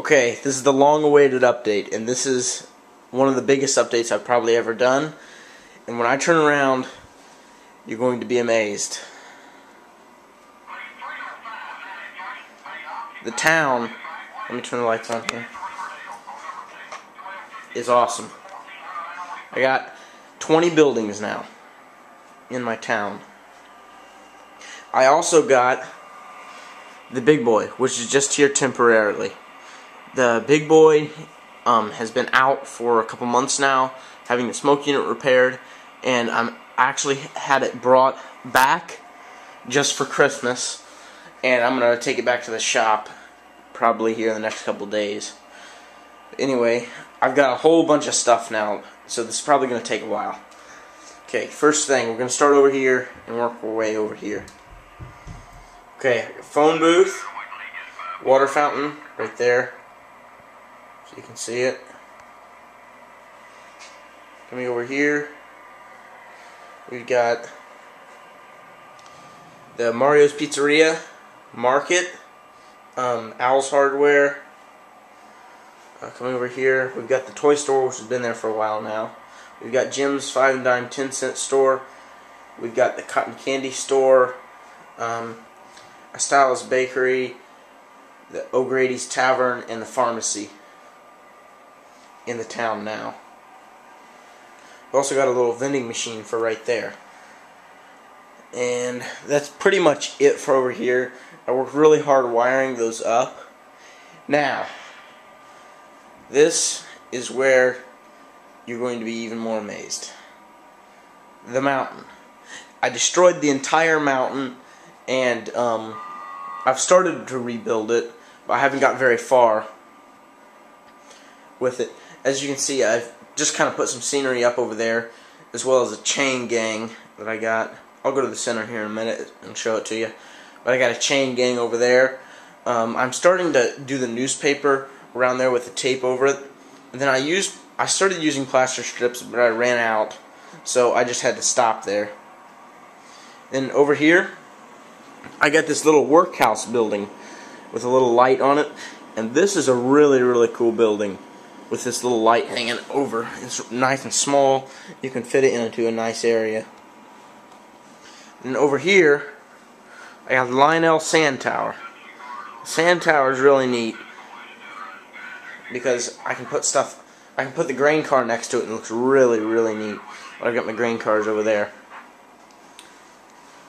Okay, this is the long-awaited update, and this is one of the biggest updates I've probably ever done. And when I turn around, you're going to be amazed. The town, let me turn the lights on here, is awesome. I got 20 buildings now in my town. I also got the big boy, which is just here temporarily. The big boy has been out for a couple months now, having the smoke unit repaired, and I'm actually had it brought back just for Christmas, and I'm gonna take it back to the shop probably here in the next couple days. Anyway, I've got a whole bunch of stuff now, so this is probably gonna take a while. Okay, first thing, we're gonna start over here and work our way over here. Okay, phone booth, water fountain right there, so you can see it. Coming over here, we've got the Mario's Pizzeria, Market, Owl's Hardware. Coming over here, we've got the toy store, which has been there for a while now. We've got Jim's 5 and dime 10-cent store. We've got the cotton candy store, a Stylish Bakery, the O'Grady's Tavern, and the pharmacy in the town now. We've also got a little vending machine for right there. And that's pretty much it for over here. I worked really hard wiring those up. Now, this is where you're going to be even more amazed. The mountain. I destroyed the entire mountain, and I've started to rebuild it, but I haven't got very far with it. As you can see, I've just kind of put some scenery up over there, as well as a chain gang that I got. I'll go to the center here in a minute and show it to you. But I got a chain gang over there. I'm starting to do the newspaper around there with the tape over it. And then I started using plaster strips, but I ran out, so I just had to stop there. Then over here, I got this little workhouse building with a little light on it, and this is a really, really cool building with this little light hanging over. It's nice and small. You can fit it into a nice area. And over here, I got the Lionel sand tower. The sand tower is really neat because I can put the grain car next to it, and it looks really, really neat. But I've got my grain cars over there.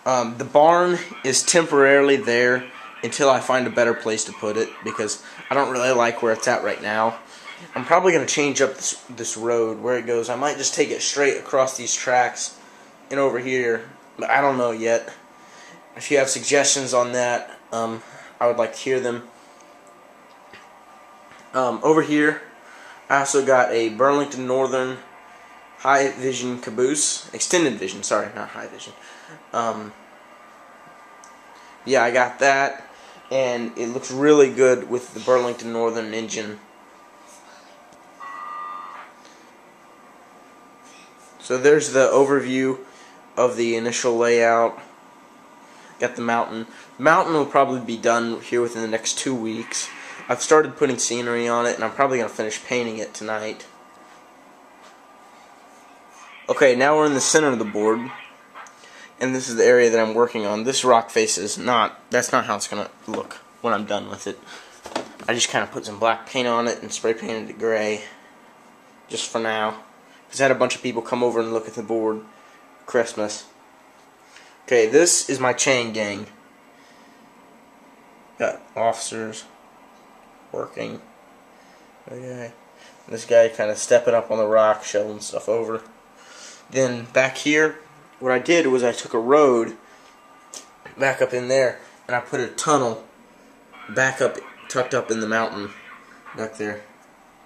The barn is temporarily there until I find a better place to put it, because I don't really like where it's at right now. I'm probably going to change up this road where it goes. I might just take it straight across these tracks and over here, but I don't know yet. If you have suggestions on that, I would like to hear them. Over here, I also got a Burlington Northern High Vision caboose, extended vision, sorry, not high vision. Yeah, I got that, and it looks really good with the Burlington Northern engine. So there's the overview of the initial layout. Got the mountain. The mountain will probably be done here within the next 2 weeks. I've started putting scenery on it, and I'm probably going to finish painting it tonight. Okay, now we're in the center of the board, and this is the area that I'm working on. This rock face is that's not how it's going to look when I'm done with it. I just kind of put some black paint on it and spray painted it gray, just for now. Because I had a bunch of people come over and look at the board for Christmas. Okay, this is my chain gang. Got officers working. Okay. This guy kind of stepping up on the rock, shoveling stuff over. Then back here, what I did was I took a road back up in there, and I put a tunnel back up, tucked up in the mountain back there,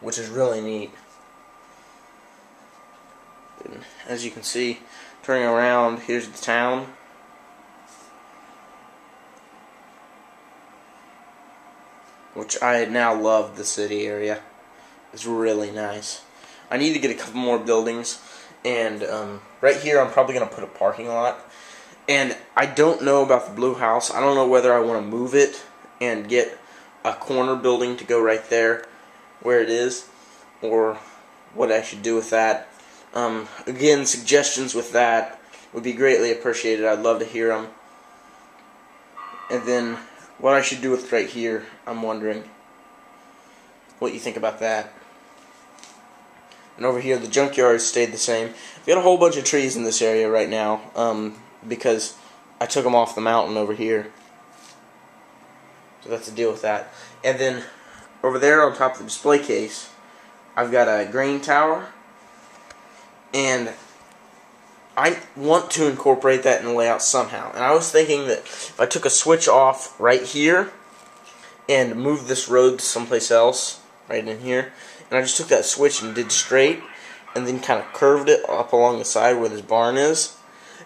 which is really neat. And as you can see, turning around, here's the town. Which I now love the city area. It's really nice. I need to get a couple more buildings, and right here I'm probably going to put a parking lot. And I don't know about the blue house. I don't know whether I want to move it and get a corner building to go right there where it is, or what I should do with that. Again, suggestions with that would be greatly appreciated. I'd love to hear them. And then what I should do with right here, I'm wondering what you think about that. And over here, the junkyard stayed the same. We got a whole bunch of trees in this area right now, because I took them off the mountain over here. So that's the deal with that. And then over there on top of the display case, I've got a grain tower, and I want to incorporate that in the layout somehow. And I was thinking that if I took a switch off right here and moved this road to someplace else, right in here, and I just took that switch and did straight, and then kind of curved it up along the side where this barn is,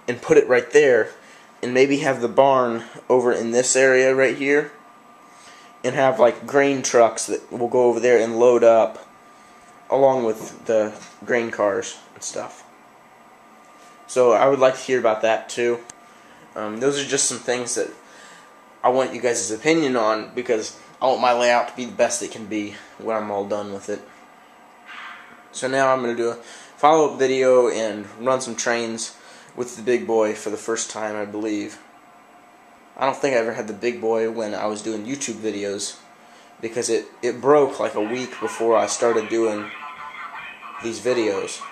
and put it right there, and maybe have the barn over in this area right here, and have like grain trucks that will go over there and load up along with the grain cars and stuff. So I would like to hear about that too. Those are just some things that I want you guys' opinion on, because I want my layout to be the best it can be when I'm all done with it. So now I'm going to do a follow-up video and run some trains with the big boy for the first time, I believe. I don't think I ever had the big boy when I was doing YouTube videos, because it broke like a week before I started doing these videos.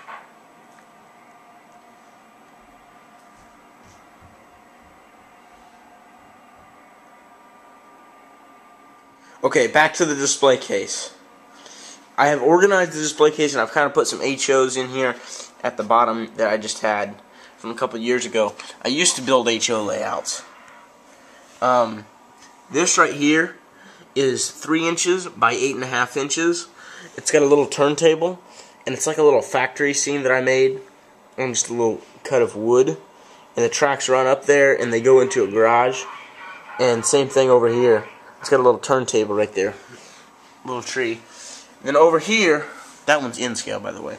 Okay, back to the display case. I have organized the display case, and I've kind of put some HOs in here at the bottom that I just had from a couple years ago. I used to build HO layouts. This right here is 3 inches by 8.5 inches. It's got a little turntable, and it's like a little factory scene that I made on just a little cut of wood. And the tracks run up there, and they go into a garage. And same thing over here. It's got a little turntable right there. Little tree. Then over here, that one's in scale, by the way.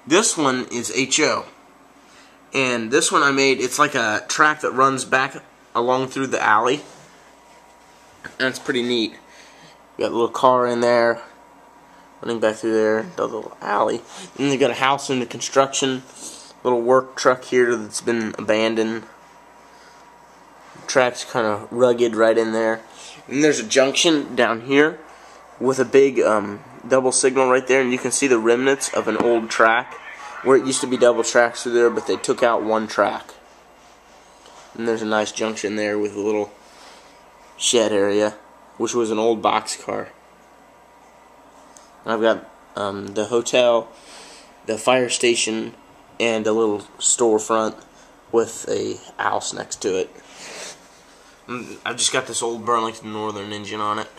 This one is HO. And this one I made, it's like a track that runs back along through the alley. And it's pretty neat. You got a little car in there, running back through there, the little alley. And you got a house under construction, little work truck here that's been abandoned. The track's kind of rugged right in there. And there's a junction down here with a big double signal right there, and you can see the remnants of an old track where it used to be double tracks through there, but they took out one track. And there's a nice junction there with a little shed area, which was an old boxcar. And I've got the hotel, the fire station, and a little storefront with a house next to it. I've just got this old Burlington Northern engine on it.